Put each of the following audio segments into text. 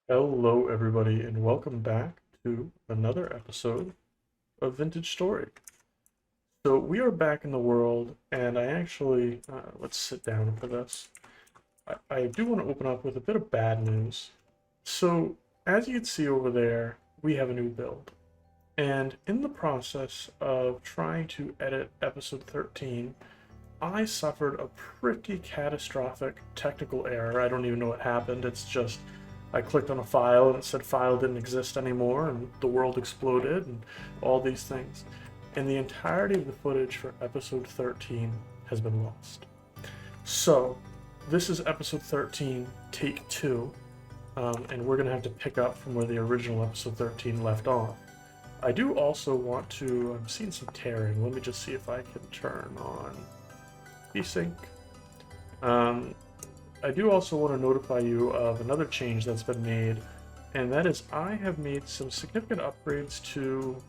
Hello, everybody, and welcome back to another episode of Vintage Story. So we are back in the world, and I actually let's sit down for this. I do want to open up with a bit of bad news. So as you can see over there, we have a new build, and in the process of trying to edit episode 13, I suffered a pretty catastrophic technical error. I don't even know what happened. It's just I clicked on a file and it said file didn't exist anymore and the world exploded and all these things. And the entirety of the footage for episode 13 has been lost. So, this is episode 13, take 2, and we're going to have to pick up from where the original episode 13 left off. I do also want to, I'm seeing some tearing. Let me just see if I can turn on desync. I do also want to notify you of another change that's been made, and that is I have made some significant upgrades to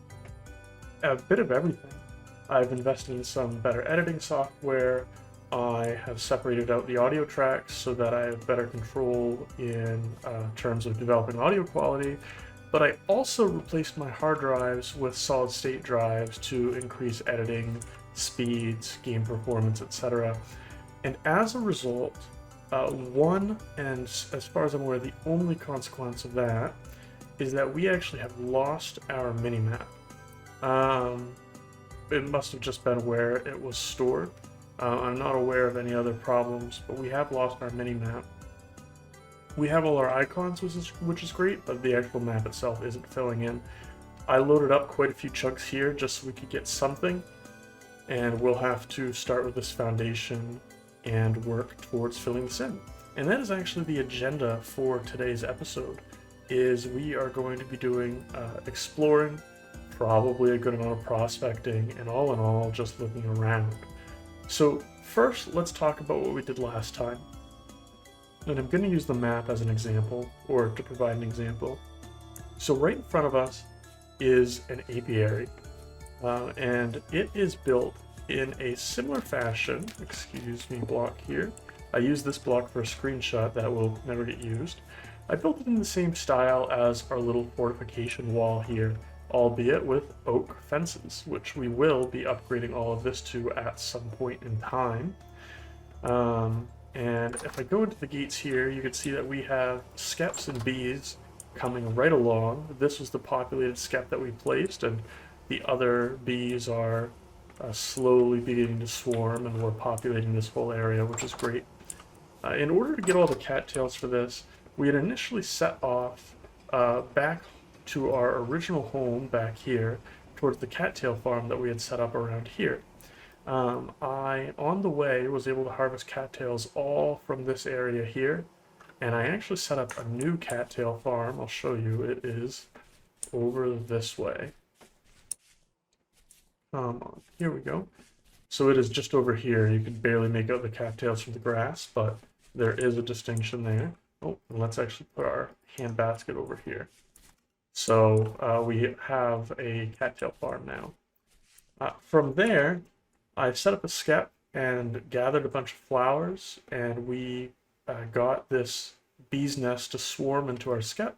a bit of everything. I've invested in some better editing software. I have separated out the audio tracks so that I have better control in terms of developing audio quality. But I also replaced my hard drives with solid state drives to increase editing speeds, game performance, etc. And as a result, and as far as I'm aware, the only consequence of that is that we actually have lost our minimap. It must have just been where it was stored. I'm not aware of any other problems, but we have lost our minimap. We have all our icons, which is great, but the actual map itself isn't filling in. I loaded up quite a few chunks here just so we could get something, and we'll have to start with this foundation and work towards filling this in. And that is actually the agenda for today's episode, is we are going to be doing exploring, probably a good amount of prospecting, and all in all, just looking around. So first, let's talk about what we did last time. And I'm going to use the map as an example, or to provide an example. So right in front of us is an apiary, and it is built in a similar fashion. Excuse me, block here. I used this block for a screenshot that will never get used. I built it in the same style as our little fortification wall here, albeit with oak fences, which we will be upgrading all of this to at some point in time. And if I go into the gates here, you can see that we have skeps and bees coming right along. This was the populated skep that we placed, and the other bees are slowly beginning to swarm, and we're populating this whole area, which is great. In order to get all the cattails for this, we had initially set off back to our original home back here, towards the cattail farm that we had set up around here. I, on the way, was able to harvest cattails all from this area here, and I actually set up a new cattail farm. I'll show you. It is over this way. Here we go. So it is just over here. You can barely make out the cattails from the grass, but there is a distinction there. Oh, and let's actually put our hand basket over here. So we have a cattail farm now. From there, I set up a skep and gathered a bunch of flowers, and we got this bee's nest to swarm into our skep.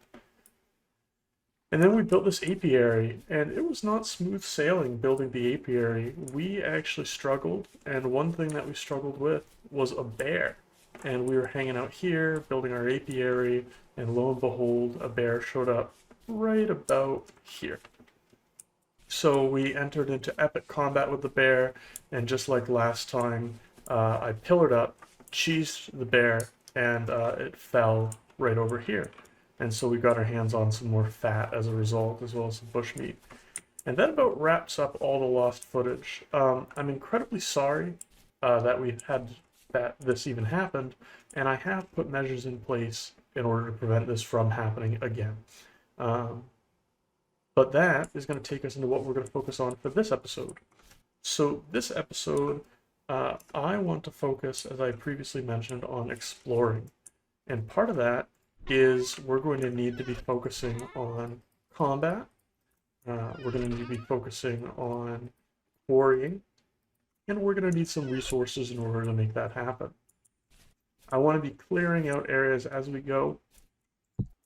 And then we built this apiary, and it was not smooth sailing building the apiary. We actually struggled, and one thing that we struggled with was a bear. And we were hanging out here, building our apiary, and lo and behold, a bear showed up right about here. So we entered into epic combat with the bear, and just like last time, I pillared up, cheesed the bear, and it fell right over here. And so we got our hands on some more fat as a result, as well as some bushmeat. And that about wraps up all the lost footage. I'm incredibly sorry that we've had this even happened, and I have put measures in place in order to prevent this from happening again. But that is going to take us into what we're going to focus on for this episode. So this episode, I want to focus, as I previously mentioned, on exploring. And part of that is we're going to need to be focusing on combat. We're going to need to be focusing on quarrying, and we're going to need some resources in order to make that happen. I want to be clearing out areas as we go,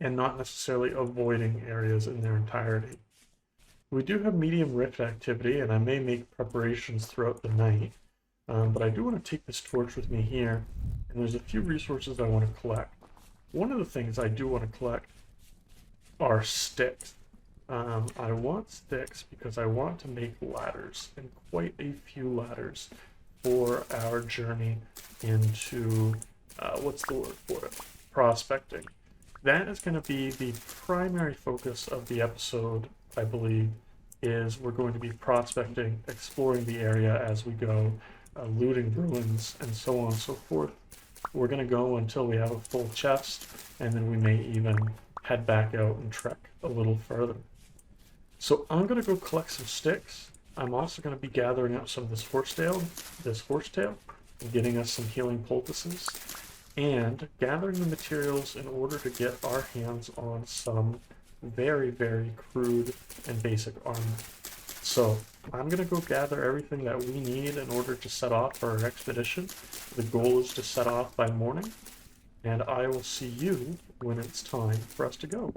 and not necessarily avoiding areas in their entirety. We do have medium rift activity, and I may make preparations throughout the night, but I do want to take this torch with me here, and there's a few resources I want to collect. One of the things I do want to collect are sticks. I want sticks because I want to make ladders, and quite a few ladders, for our journey into, what's the word for it? Prospecting. That is going to be the primary focus of the episode, I believe, is we're going to be prospecting, exploring the area as we go, looting ruins, and so on and so forth. We're going to go until we have a full chest, and then we may even head back out and trek a little further. So I'm going to go collect some sticks. I'm also going to be gathering up some of this horsetail, and getting us some healing poultices, and gathering the materials in order to get our hands on some very, very crude and basic armor. So I'm going to go gather everything that we need in order to set off for our expedition. The goal is to set off by morning, and I will see you when it's time for us to go.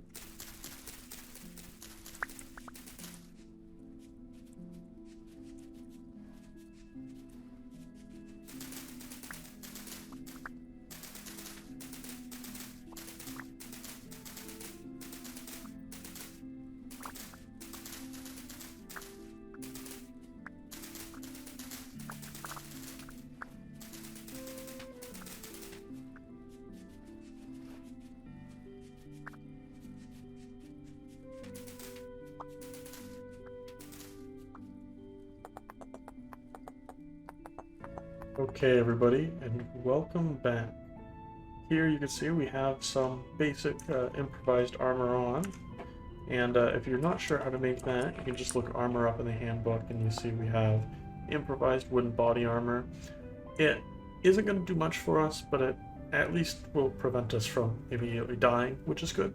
Okay, everybody, and welcome back. Here you can see we have some basic improvised armor on, and if you're not sure how to make that, you can just look armor up in the handbook, and you see we have improvised wooden body armor. It isn't going to do much for us, but it at least will prevent us from immediately dying, which is good.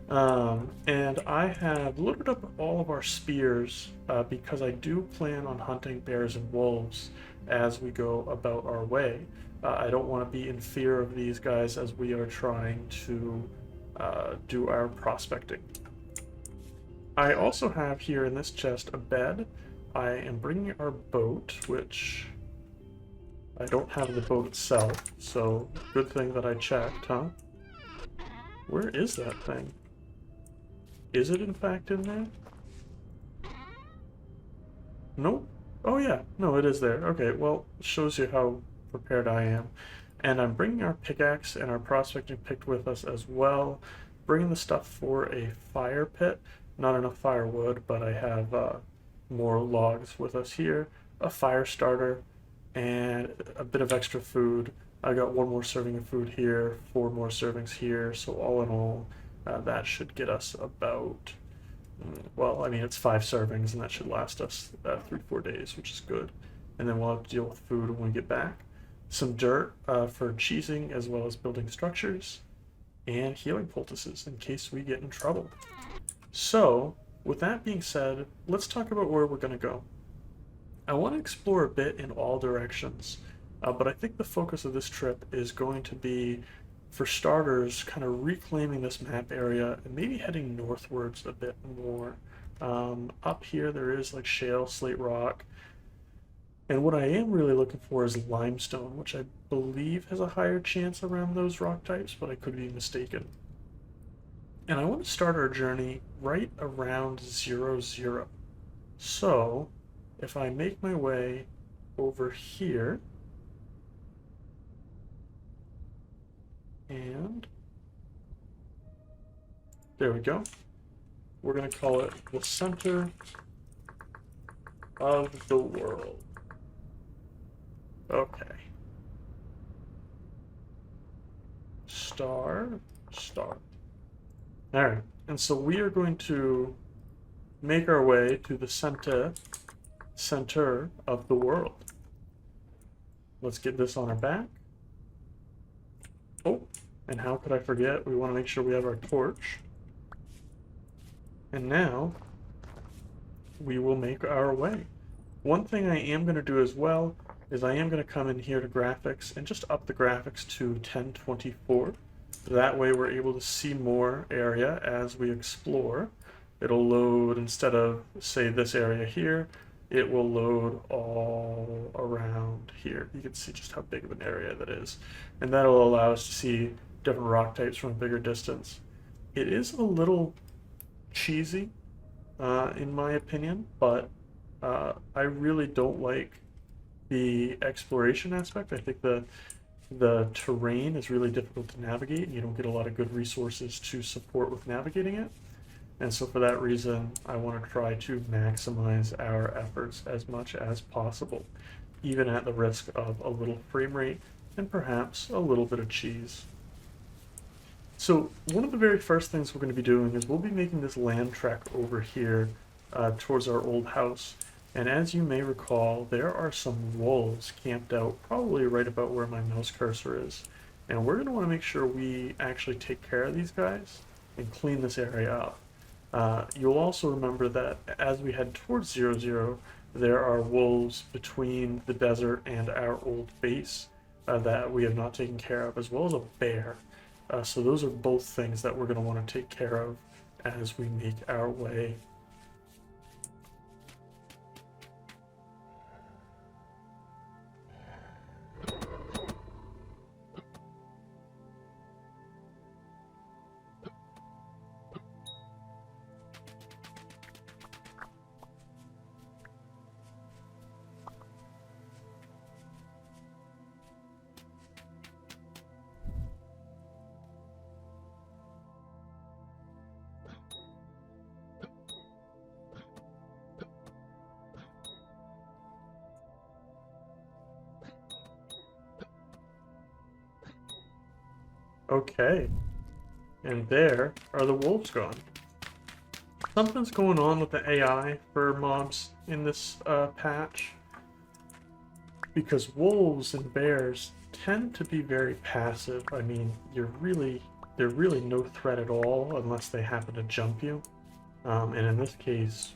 And I have loaded up all of our spears because I do plan on hunting bears and wolves as we go about our way. I don't want to be in fear of these guys as we are trying to do our prospecting. I also have here in this chest a bed. I am bringing our boat, which I don't have the boat itself, so good thing that I checked, huh? Where is that thing? Is it in fact in there? Nope. Oh yeah, no, it is there. Okay, well, shows you how prepared I am. And I'm bringing our pickaxe and our prospecting pick with us as well. Bringing the stuff for a fire pit. Not enough firewood, but I have more logs with us here. A fire starter and a bit of extra food. I got one more serving of food here, 4 more servings here. So all in all, that should get us about... well, I mean, it's 5 servings, and that should last us 3-4 days, which is good. And then we'll have to deal with food when we get back. Some dirt for cheesing, as well as building structures, and healing poultices in case we get in trouble. So, with that being said, let's talk about where we're going to go. I want to explore a bit in all directions, but I think the focus of this trip is going to be, for starters, kind of reclaiming this map area and maybe heading northwards a bit more. Up here there is like shale, slate rock, and what I am really looking for is limestone, which I believe has a higher chance around those rock types, but I could be mistaken. And I want to start our journey right around 00. So if I make my way over here, and there we go. We're going to call it the center of the world. Okay. Star. Alright, and so we are going to make our way to the center of the world. Let's get this on our back. Oh, and how could I forget? We want to make sure we have our torch. And now, we will make our way. One thing I am going to do as well is I am going to come in here to graphics and just up the graphics to 1024 That way we're able to see more area as we explore. It'll load, instead of, say, this area here, it will load all around here. You can see just how big of an area that is. And that'll allow us to see different rock types from a bigger distance. It is a little cheesy, in my opinion, but I really don't like the exploration aspect. I think the terrain is really difficult to navigate, and you don't get a lot of good resources to support with navigating it. And so for that reason, I want to try to maximize our efforts as much as possible, even at the risk of a little frame rate and perhaps a little bit of cheese. So one of the very first things we're going to be doing is we'll be making this land trek over here towards our old house. And as you may recall, there are some wolves camped out probably right about where my mouse cursor is. And we're going to want to make sure we actually take care of these guys and clean this area up. You'll also remember that as we head towards 00, there are wolves between the desert and our old base that we have not taken care of, as well as a bear. So those are both things that we're going to want to take care of as we make our way. Okay, and there are the wolves gone. Something's going on with the AI for mobs in this patch, because wolves and bears tend to be very passive. I mean, they're really no threat at all unless they happen to jump you. And in this case,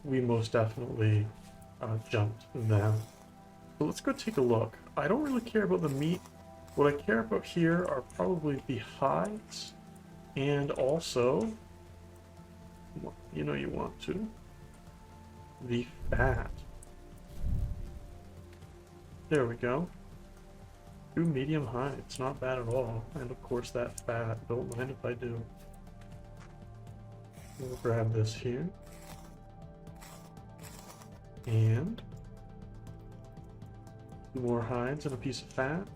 we most definitely jumped them. So let's go take a look. I don't really care about the meat. What I care about here are probably the hides, and also, you know you want to, the fat. There we go. 2 medium hides, not bad at all. And of course that fat, don't mind if I do. We'll grab this here. And 2 more hides and a piece of fat.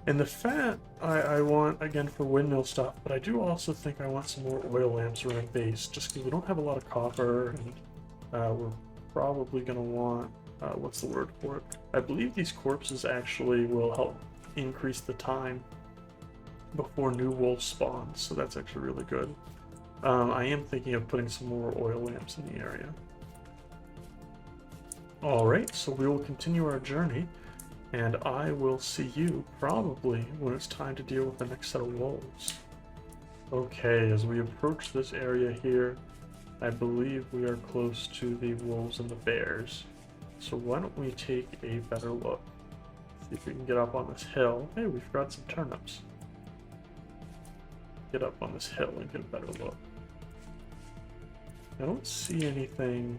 And the fat I want, again, for windmill stuff, but I do also think I want some more oil lamps around base, just because we don't have a lot of copper, and we're probably going to want, what's the word for it? I believe these corpses actually will help increase the time before new wolves spawn, so that's actually really good. I am thinking of putting some more oil lamps in the area. Alright, so we will continue our journey. And I will see you probably when it's time to deal with the next set of wolves. Okay, as we approach this area here, I believe we are close to the wolves and the bears. So why don't we take a better look? See if we can get up on this hill. Hey, we've got some turnips. Get up on this hill and get a better look. I don't see anything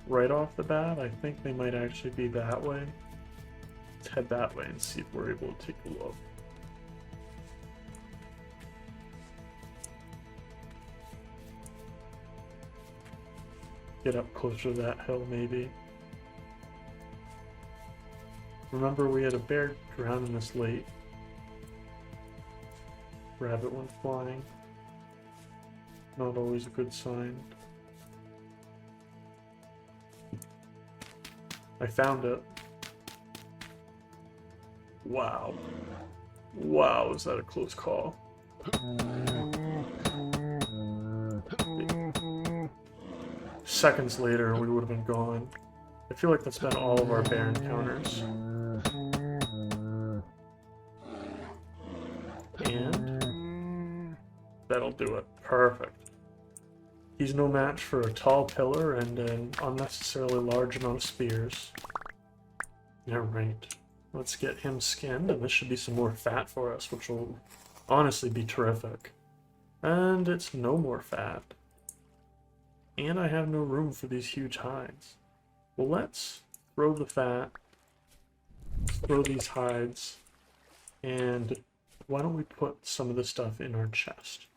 right off the bat. I think they might actually be that way. Let's head that way and see if we're able to take a look. Get up closer to that hill, maybe. Remember, we had a bear drown in this lake. Rabbit went flying. Not always a good sign. I found it. Wow. Wow, is that a close call? Seconds later, we would have been gone. I feel like that's been all of our bear encounters. And that'll do it. Perfect. He's no match for a tall pillar and an unnecessarily large amount of spears. Alright. Let's get him skinned, and this should be some more fat for us, which will honestly be terrific. And it's no more fat. And I have no room for these huge hides. Well, let's throw the fat, throw these hides, and why don't we put some of this stuff in our chest?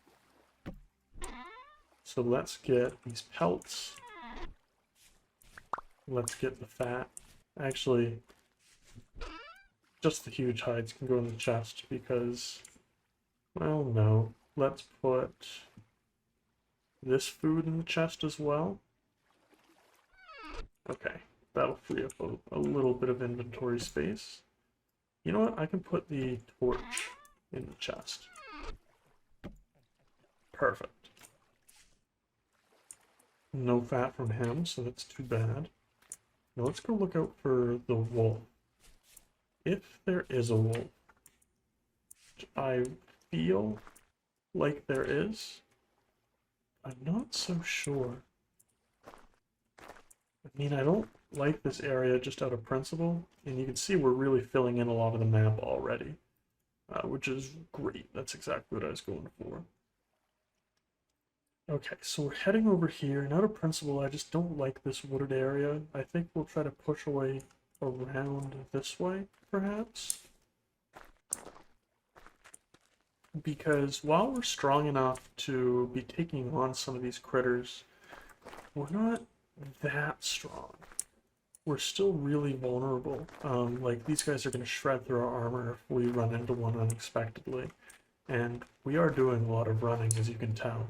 So let's get these pelts. Let's get the fat. Actually, just the huge hides can go in the chest because, well, no. Let's put this food in the chest as well. Okay, that'll free up a little bit of inventory space. You know what? I can put the torch in the chest. Perfect. No fat from him, so that's too bad. Now let's go look out for the wolf. If there is a wolf, which I feel like there is, I'm not so sure. I mean, I don't like this area just out of principle, and you can see we're really filling in a lot of the map already, which is great. That's exactly what I was going for. Okay, so we're heading over here, and out of principle, I just don't like this wooded area. I think we'll try to push away around this way, perhaps. Because while we're strong enough to be taking on some of these critters, we're not that strong. We're still really vulnerable. Like, these guys are going to shred through our armor if we run into one unexpectedly. And we are doing a lot of running, as you can tell.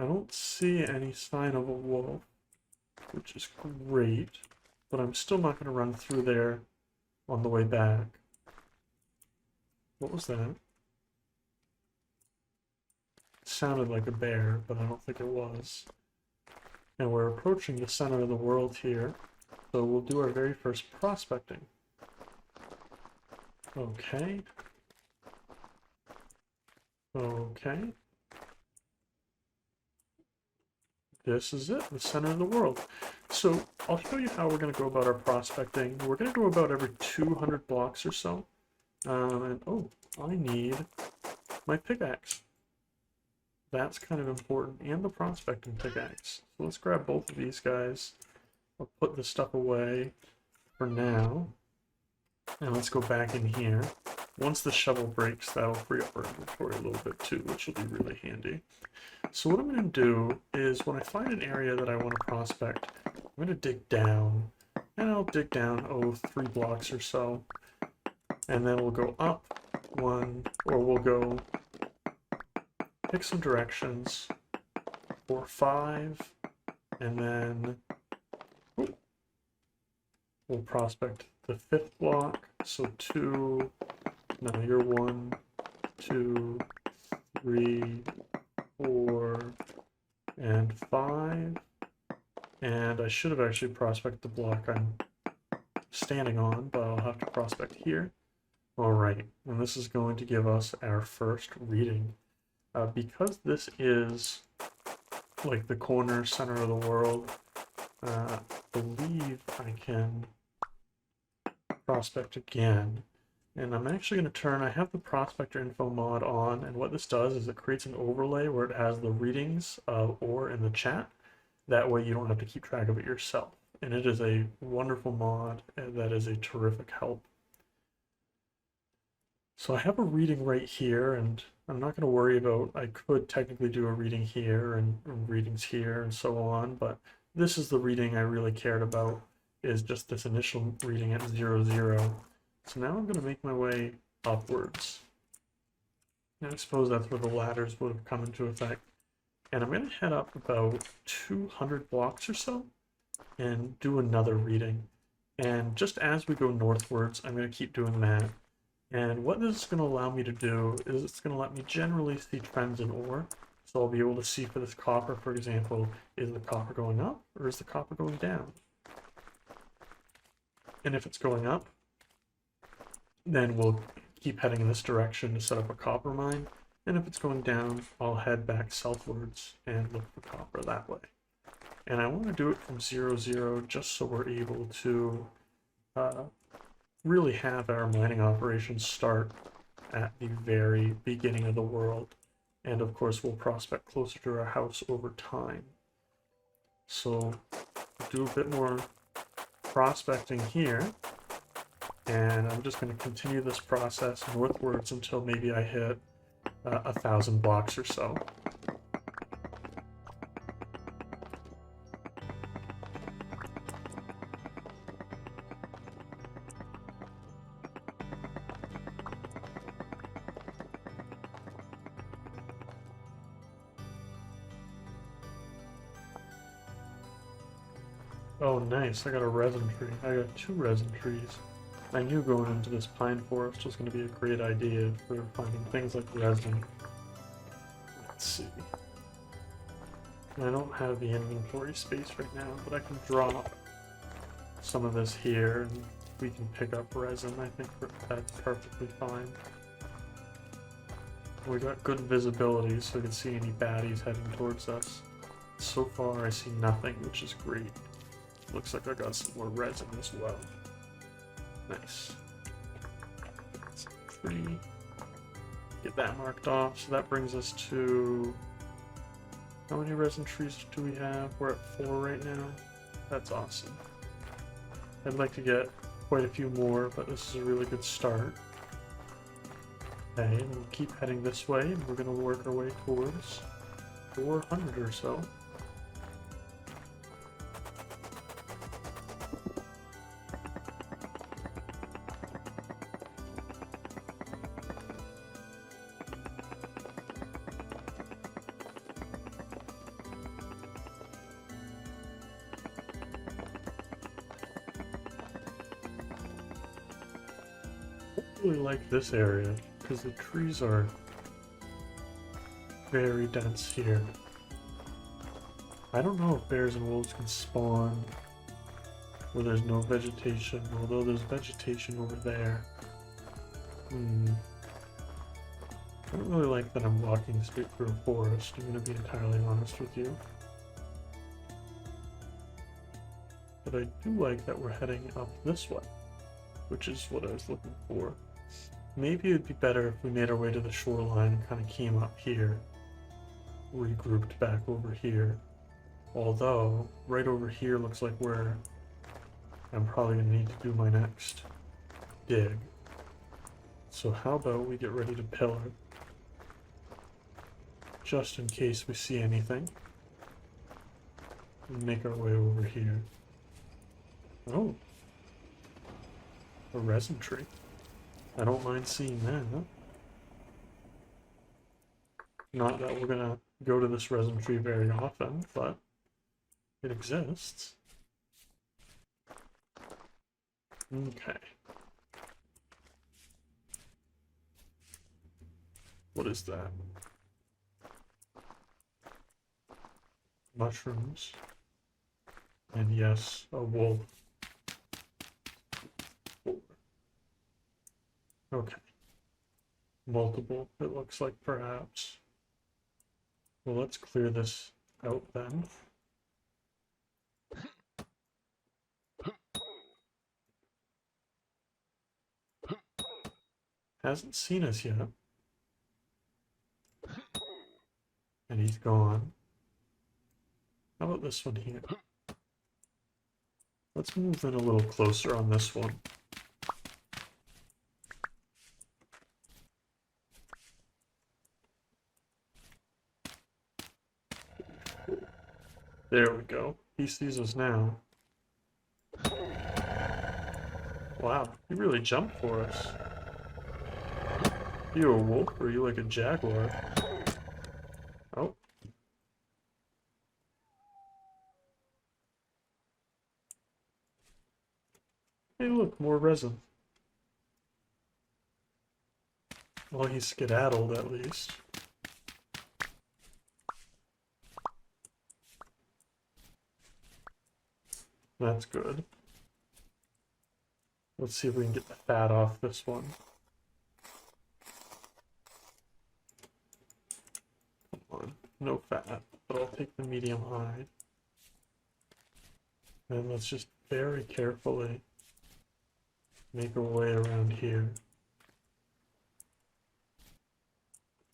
I don't see any sign of a wolf, which is great, but I'm still not going to run through there on the way back. What was that? It sounded like a bear, but I don't think it was. And we're approaching the center of the world here, so we'll do our very first prospecting. Okay. Okay. This is it, the center of the world. So I'll show you how we're going to go about our prospecting. We're going to go about every 200 blocks or so. And oh, I need my pickaxe. That's kind of important, and the prospecting pickaxe. So let's grab both of these guys. I'll put this stuff away for now. And let's go back in here. Once the shovel breaks, that'll free up our inventory a little bit too, which will be really handy. So what I'm going to do is when I find an area that I want to prospect, I'm going to dig down. And I'll dig down, 3 blocks or so. And then we'll go up one, or we'll go pick some directions for 5, and then we'll prospect the 5th block. So 2, no, you're 1, 2, 3, 4, and 5. And I should have actually prospected the block I'm standing on, but I'll have to prospect here. Alright, and this is going to give us our first reading. Because this is like the corner center of the world, I believe I can prospect again. And I'm actually going to turn, I have the Prospector Info mod on, and what this does is it creates an overlay where it has the readings of ore in the chat. That way you don't have to keep track of it yourself. And it is a wonderful mod, and that is a terrific help. So I have a reading right here, and I'm not going to worry about, I could technically do a reading here and readings here and so on, but this is the reading I really cared about, is just this initial reading at 0, 0. So now I'm going to make my way upwards. And I suppose that's where the ladders would have come into effect. And I'm going to head up about 200 blocks or so and do another reading. And just as we go northwards, I'm going to keep doing that. And what this is going to allow me to do is it's going to let me generally see trends in ore. So I'll be able to see for this copper, for example, is the copper going up or is the copper going down? And if it's going up, then we'll keep heading in this direction to set up a copper mine. And if it's going down, I'll head back southwards and look for copper that way. And I want to do it from 0, 0 just so we're able to really have our mining operations start at the very beginning of the world. And of course, we'll prospect closer to our house over time. So do a bit more prospecting here. And I'm just going to continue this process northwards until maybe I hit 1,000 blocks or so. Oh, nice. I got a resin tree. I got 2 resin trees. I knew going into this pine forest was going to be a great idea for finding things like resin. Let's see. I don't have the inventory space right now, but I can drop some of this here and we can pick up resin. I think that's perfectly fine. We got good visibility so we can see any baddies heading towards us. So far I see nothing, which is great. Looks like I got some more resin as well. Nice. Tree. Get that marked off. So that brings us to... How many resin trees do we have? We're at 4 right now. That's awesome. I'd like to get quite a few more, but this is a really good start. Okay, and we'll keep heading this way, and we're going to work our way towards 400 or so. Really like this area because the trees are very dense here. I don't know if bears and wolves can spawn where there's no vegetation, although there's vegetation over there. I don't really like that I'm walking straight through a forest, I'm going to be entirely honest with you. But I do like that we're heading up this way, which is what I was looking for. Maybe it'd be better if we made our way to the shoreline and kind of came up here, regrouped back over here. Although, right over here looks like where I'm probably going to need to do my next dig. So how about we get ready to pillar, just in case we see anything, and make our way over here. Oh, a resin tree. I don't mind seeing that. Not that we're gonna go to this resin tree very often, but it exists. Okay. What is that? Mushrooms. And yes, a wolf. Okay. Multiple, it looks like, perhaps. Well, let's clear this out then. Hasn't seen us yet. And he's gone. How about this one here? Let's move in a little closer on this one. There we go. He sees us now. Wow, he really jumped for us. Are you a wolf or are you like a jaguar? Oh. Hey look, more resin. Well, he skedaddled at least. That's good. Let's see if we can get the fat off this one. no fat, but I'll take the medium hide. And let's just very carefully make our way around here.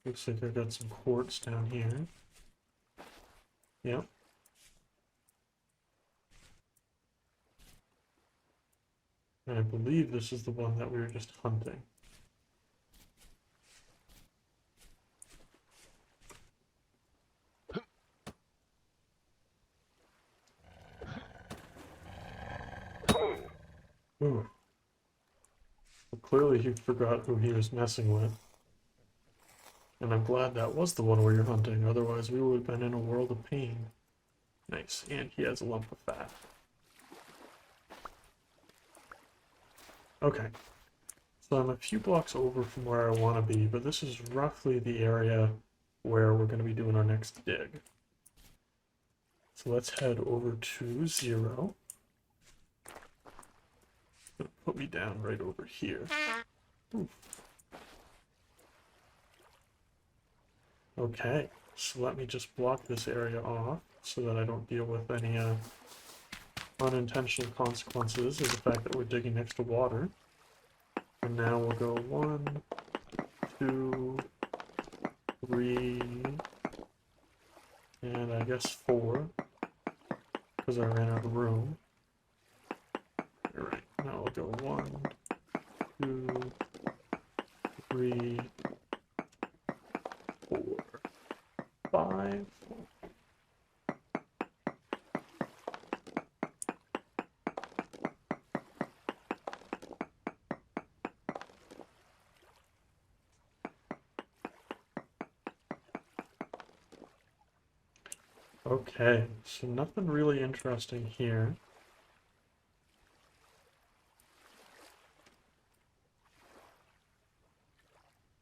Looks like I've got some quartz down here. Yep. And I believe this is the one that we were just hunting. Ooh. Well, clearly he forgot who he was messing with. And I'm glad that was the one where you're hunting, otherwise we would have been in a world of pain. Nice, and he has a lump of fat. Okay, so I'm a few blocks over from where I want to be, but this is roughly the area where we're going to be doing our next dig. So let's head over to 0. Put me down right over here. Oof. Okay, so let me just block this area off so that I don't deal with any unintentional consequences of the fact that we're digging next to water. And now we'll go 1, 2, 3, and I guess 4, because I ran out of room. Alright, now we'll go 1, 2, 3, 4, 5. Okay, so nothing really interesting here.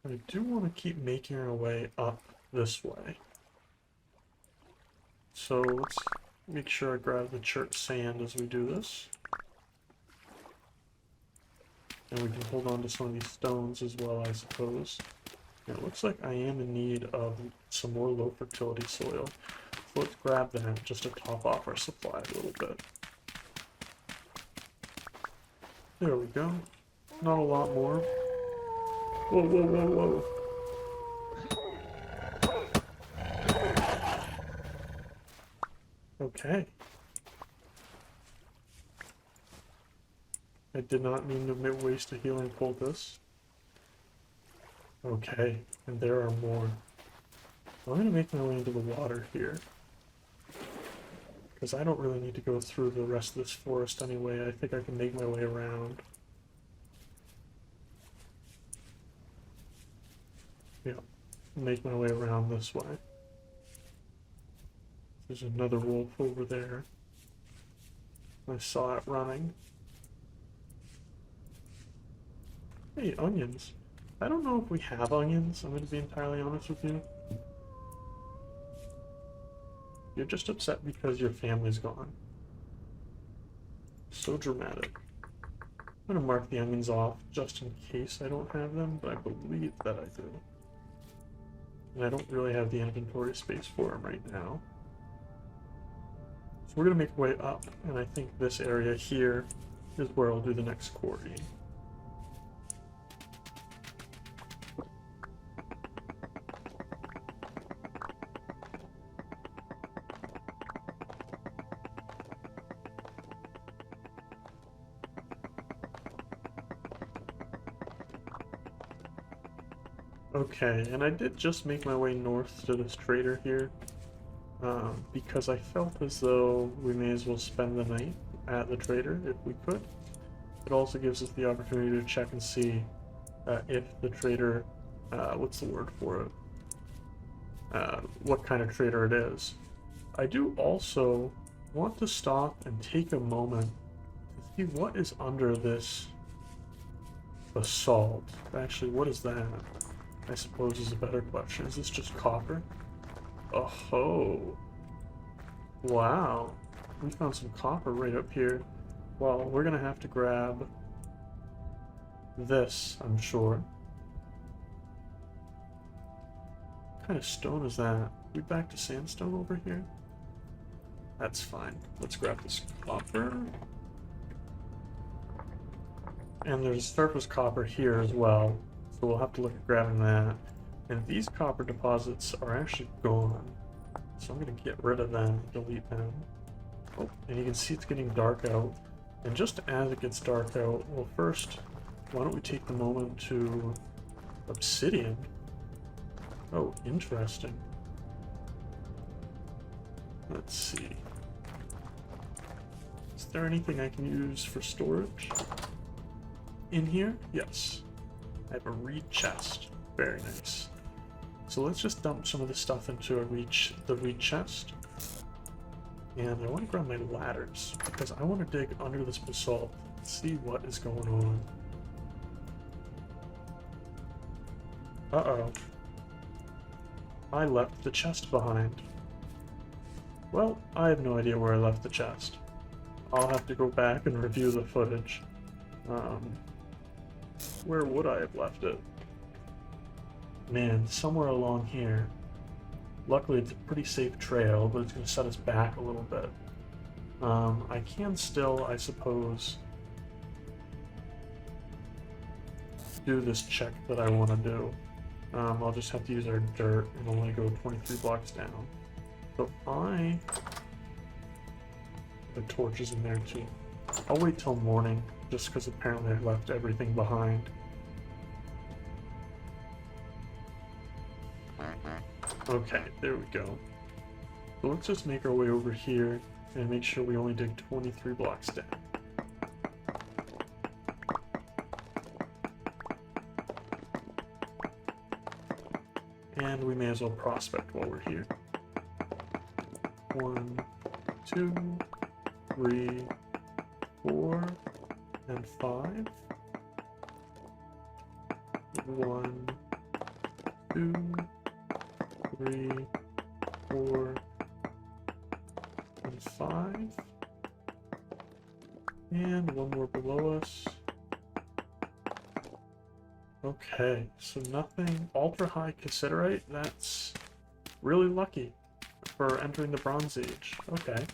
I do want to keep making our way up this way. So let's make sure I grab the chert sand as we do this. And we can hold on to some of these stones as well, I suppose. And it looks like I am in need of some more low fertility soil. So let's grab that just to top off our supply a little bit. There we go. Not a lot more. Whoa, whoa, whoa, whoa. Okay. I did not mean to waste a healing poultice. Okay, and there are more. I'm going to make my way into the water here. Because I don't really need to go through the rest of this forest anyway. I think I can make my way around. Yeah, make my way around this way. There's another wolf over there. I saw it running. Hey, onions. I don't know if we have onions, I'm going to be entirely honest with you. You're just upset because your family's gone. So dramatic. I'm going to mark the onions off just in case I don't have them, but I believe that I do. And I don't really have the inventory space for them right now. So we're going to make our way up, and I think this area here is where I'll do the next quarry. Okay, and I did just make my way north to this trader here, because I felt as though we may as well spend the night at the trader if we could. It also gives us the opportunity to check and see if the trader, what's the word for it, what kind of trader it is. I do also want to stop and take a moment to see what is under this basalt. Actually, what is that? I suppose is a better question. Is this just copper? Oh, wow. We found some copper right up here. Well, we're gonna have to grab this, I'm sure. What kind of stone is that? We back to sandstone over here? That's fine. Let's grab this copper. And there's surface copper here as well, so we'll have to look at grabbing that. And these copper deposits are actually gone, so I'm going to get rid of them, delete them. Oh, and you can see it's getting dark out. And just as it gets dark out, well, first, why don't we take the moment to obsidian? Oh, interesting. Let's see. Is there anything I can use for storage? In here? Yes. I have a reed chest. Very nice. So let's just dump some of the stuff into the reed chest. And I want to grab my ladders, because I want to dig under this basalt and see what is going on. Uh-oh. I left the chest behind. Well, I have no idea where I left the chest. I'll have to go back and review the footage. Where would I have left it? Man, somewhere along here. Luckily, it's a pretty safe trail, but it's going to set us back a little bit. I can still, I suppose, do this check that I want to do. I'll just have to use our dirt and only go 23 blocks down. So the torches in there too. I'll wait till morning, just because apparently I left everything behind. Okay, there we go. So let's just make our way over here and make sure we only dig 23 blocks down. And we may as well prospect while we're here. 1, 2, 3, 4, and 5. 1, 2, 3, 4, and 5. And one more below us. Okay, so nothing. Ultra high cassiterite, that's really lucky for entering the Bronze Age. Okay.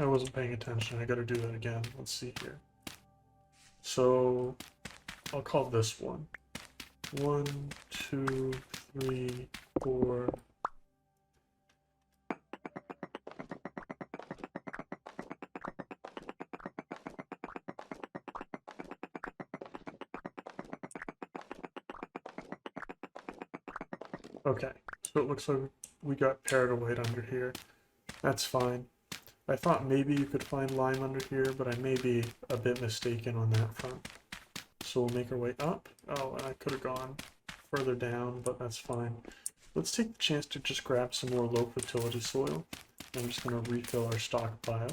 I wasn't paying attention, I gotta do that again. Let's see here. So, I'll call this one. 1, 2, 3, 4. Okay, so it looks like we got paradolite under here. That's fine. I thought maybe you could find lime under here, but I may be a bit mistaken on that front. So we'll make our way up. Oh, and I could have gone further down, but that's fine. Let's take the chance to just grab some more low fertility soil. I'm just going to refill our stockpile.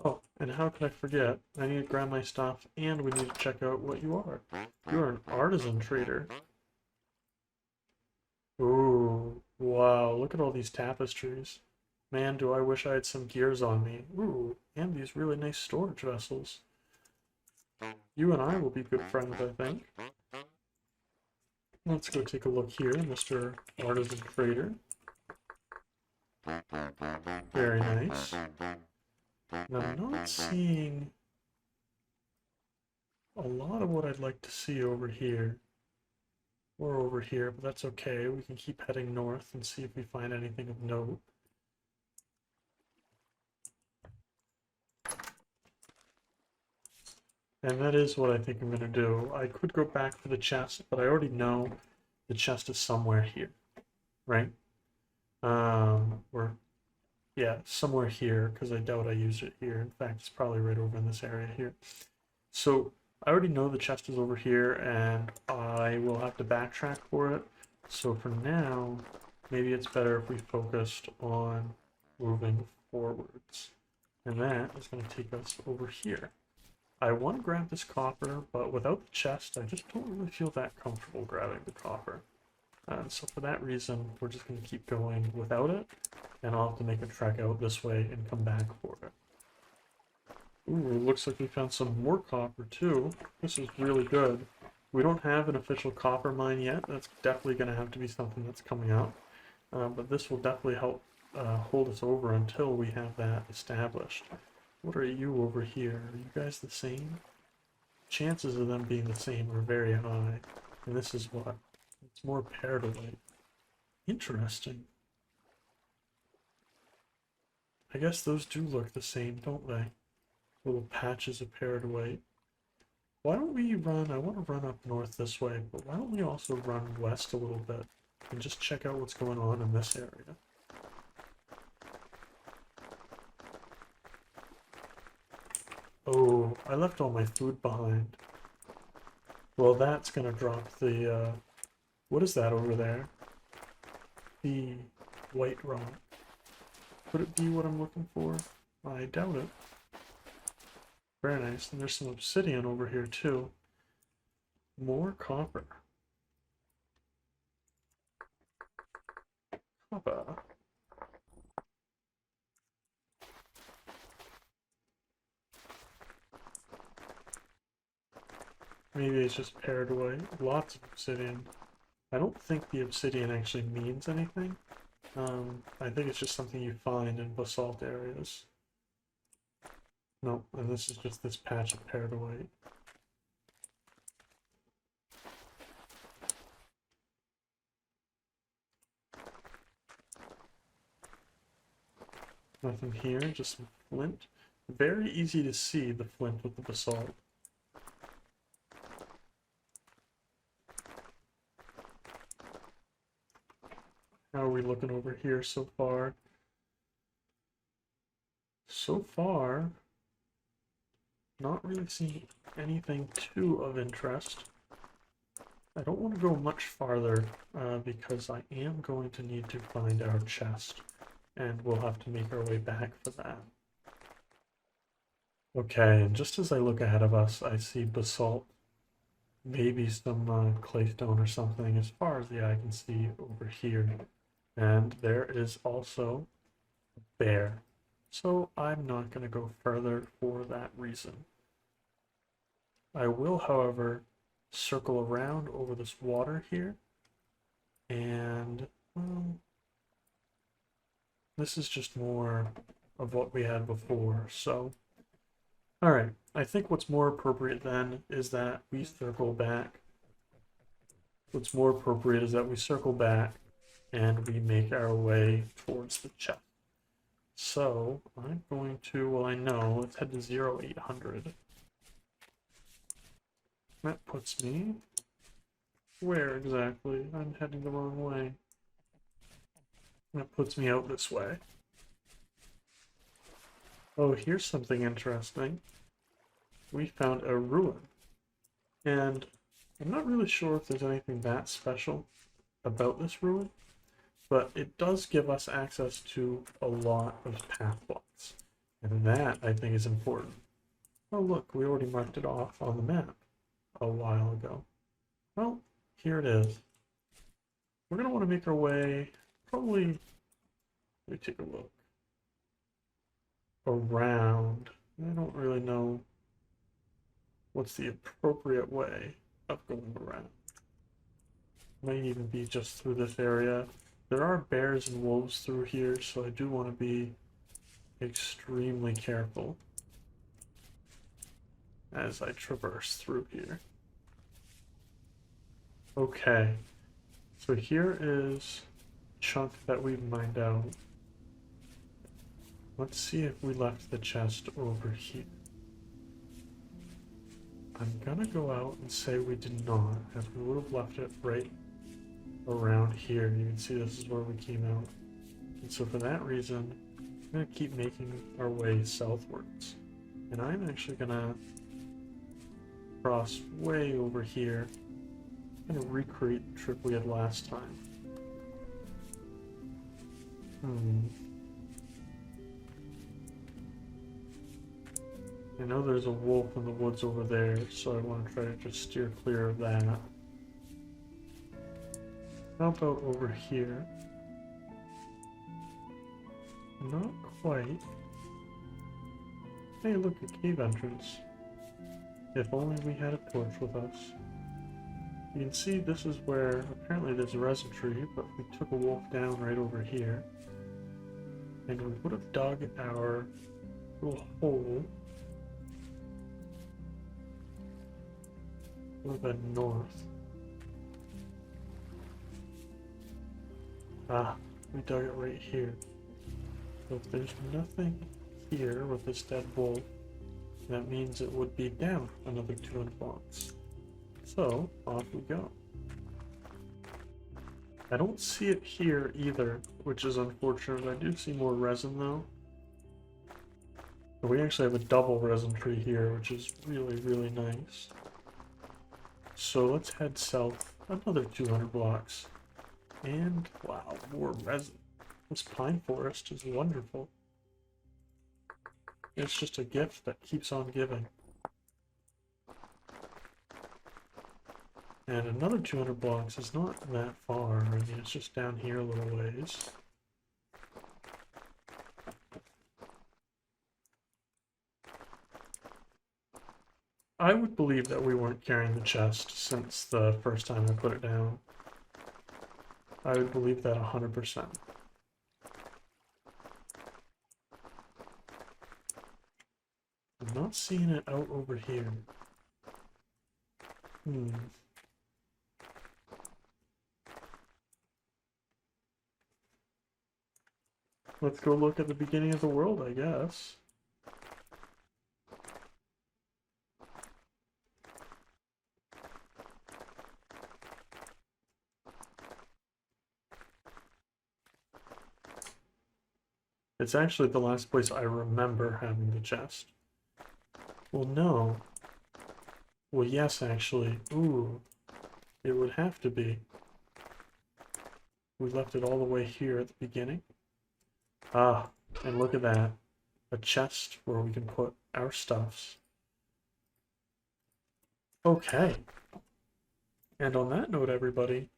Oh, and how could I forget? I need to grab my stuff, and we need to check out what you are. You're an artisan trader. Ooh, wow, look at all these tapestries. Man, do I wish I had some gears on me. Ooh, and these really nice storage vessels. You and I will be good friends, I think. Let's go take a look here, Mr. Artisan Trader. Very nice. And I'm not seeing a lot of what I'd like to see over here. Or over here, but that's okay. We can keep heading north and see if we find anything of note. And that is what I think I'm going to do. I could go back for the chest, but I already know the chest is somewhere here, right? Or, yeah, somewhere here, because I doubt I used it here. In fact, it's probably right over in this area here. So I already know the chest is over here, and I will have to backtrack for it. So for now, maybe it's better if we focused on moving forwards. And that is going to take us over here. I want to grab this copper, but without the chest, I just don't really feel that comfortable grabbing the copper. So for that reason, we're just going to keep going without it, and I'll have to make a trek out this way and come back for it. Ooh, it looks like we found some more copper too. This is really good. We don't have an official copper mine yet. That's definitely going to have to be something that's coming out. But this will definitely help hold us over until we have that established. What are you over here? Are you guys the same? Chances of them being the same are very high. And this is what? It's more peridotite. Interesting. I guess those do look the same, don't they? Little patches of peridotite. Why don't we run, I want to run up north this way, but why don't we also run west a little bit and just check out what's going on in this area? Oh, I left all my food behind. Well, that's gonna drop the, what is that over there? The white rock. Could it be what I'm looking for? I doubt it. Very nice. And there's some obsidian over here too. More copper. Copper. Maybe it's just pared away. Lots of obsidian. I don't think the obsidian actually means anything. I think it's just something you find in basalt areas. No, and this is just this patch of peridotite. Nothing here, just some flint. Very easy to see the flint with the basalt. How are we looking over here so far? So far, not really seeing anything too of interest. I don't want to go much farther because I am going to need to find our chest, and we'll have to make our way back for that. Okay, and just as I look ahead of us, I see basalt, maybe some claystone or something as far as the eye can see over here. And there is also a bear. So I'm not going to go further for that reason. I will, however, circle around over this water here. And this is just more of what we had before. So, all right. I think what's more appropriate then is that we circle back. What's more appropriate is that we circle back and we make our way towards the chest. So I'm going to, well, I know, let's head to 0800. That puts me where exactly? I'm heading the wrong way. That puts me out this way. Oh, here's something interesting. We found a ruin. And I'm not really sure if there's anything that special about this ruin, but it does give us access to a lot of path blocks. And that, I think, is important. Oh, look, we already marked it off on the map a while ago. Well, here it is. We're going to want to make our way, probably, let me take a look, around. I don't really know what's the appropriate way of going around. Might even be just through this area. There are bears and wolves through here, so I do want to be extremely careful as I traverse through here. Okay, so here is a chunk that we've mined out. Let's see if we left the chest over here. I'm gonna go out and say we did not, as we would have left it right around here. You can see this is where we came out. And so for that reason, I'm gonna keep making our way southwards. And I'm actually gonna cross way over here. I'm gonna recreate the trip we had last time. I know there's a wolf in the woods over there, so I want to try to just steer clear of that. How about over here? Not quite. Hey, look, a cave entrance. If only we had a torch with us. You can see this is where apparently there's a resin tree, but we took a wolf down right over here. And we would have dug our little hole. Would have been north. Ah, we dug it right here. So if there's nothing here with this dead wolf, that means it would be down another 200 blocks. So, off we go. I don't see it here either, which is unfortunate. I do see more resin though. But we actually have a double resin tree here, which is really, really nice. So let's head south another 200 blocks. And wow, more resin. This pine forest is wonderful. It's just a gift that keeps on giving. And another 200 blocks is not that far. I mean, it's just down here a little ways. I would believe that we weren't carrying the chest since the first time I put it down. I would believe that 100%. I'm not seeing it out over here. Let's go look at the beginning of the world, I guess. It's actually the last place I remember having the chest. Well, no. Well, yes, actually. Ooh. It would have to be. We left it all the way here at the beginning. Ah, and look at that. A chest where we can put our stuffs. Okay. And on that note, everybody,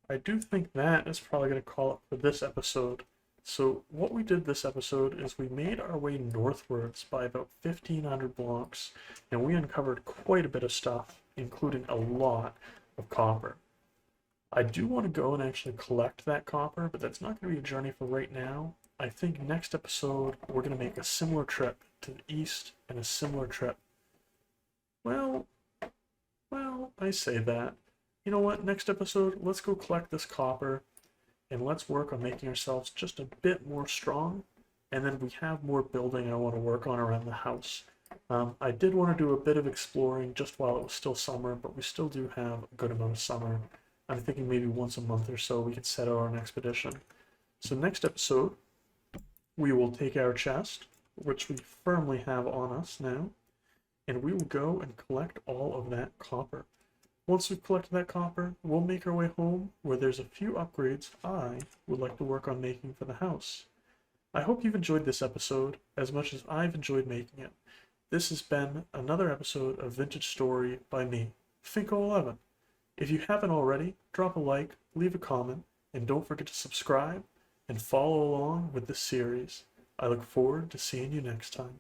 I do think that is probably going to call it for this episode. So what we did this episode is we made our way northwards by about 1,500 blocks, and we uncovered quite a bit of stuff, including a lot of copper. I do want to go and actually collect that copper, but that's not going to be a journey for right now. I think next episode we're going to make a similar trip to the east and a similar trip. Well, I say that. You know what? Next episode, let's go collect this copper. And let's work on making ourselves just a bit more strong. And then we have more building I want to work on around the house. I did want to do a bit of exploring just while it was still summer, but we still do have a good amount of summer. I'm thinking maybe once a month or so we could set out on an expedition. So next episode, we will take our chest, which we firmly have on us now, and we will go and collect all of that copper. Once we've collected that copper, we'll make our way home where there's a few upgrades I would like to work on making for the house. I hope you've enjoyed this episode as much as I've enjoyed making it. This has been another episode of Vintage Story by me, Finko11. If you haven't already, drop a like, leave a comment, and don't forget to subscribe and follow along with this series. I look forward to seeing you next time.